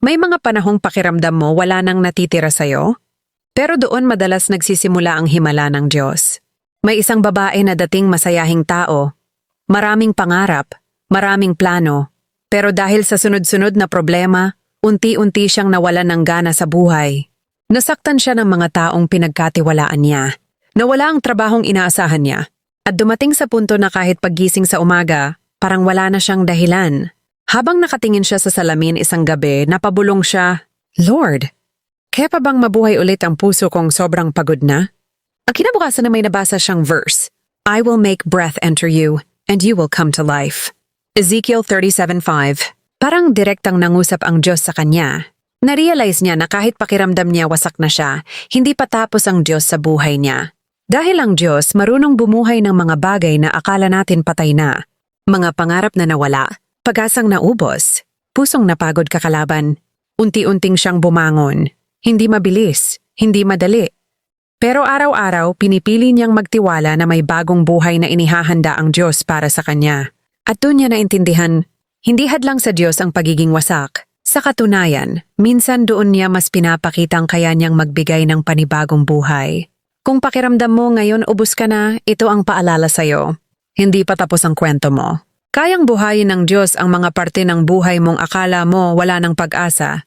May mga panahong pakiramdam mo wala nang natitira sa'yo? Pero doon madalas nagsisimula ang himala ng Diyos. May isang babae na dating masayahing tao, maraming pangarap, maraming plano, pero dahil sa sunod-sunod na problema, unti-unti siyang nawalan ng gana sa buhay. Nasaktan siya ng mga taong pinagkatiwalaan niya. Nawala ang trabahong inaasahan niya. At dumating sa punto na kahit paggising sa umaga, parang wala na siyang dahilan. Habang nakatingin siya sa salamin isang gabi, napabulong siya, Lord, kaya pa bang mabuhay ulit ang puso kong sobrang pagod na? Ang kinabukasan na may nabasa siyang verse, I will make breath enter you, and you will come to life. Ezekiel 37:5. Parang direktang nangusap ang Diyos sa kanya. Narealize niya na kahit pakiramdam niya wasak na siya, hindi pa tapos ang Diyos sa buhay niya. Dahil ang Diyos marunong bumuhay ng mga bagay na akala natin patay na. Mga pangarap na nawala, pag-asang naubos, pusong napagod kakalaban. Unti-unting siyang bumangon. Hindi mabilis, hindi madali. Pero araw-araw pinipili niyang magtiwala na may bagong buhay na inihahanda ang Diyos para sa kanya. At doon niya naintindihan, hindi hadlang sa Diyos ang pagiging wasak. Sa katunayan, minsan doon niya mas pinapakitang kaya niyang magbigay ng panibagong buhay. Kung pakiramdam mo ngayon ubos ka na, ito ang paalala sa'yo. Hindi pa tapos ang kwento mo. Kayang buhayin ng Diyos ang mga parte ng buhay mong akala mo wala ng pag-asa.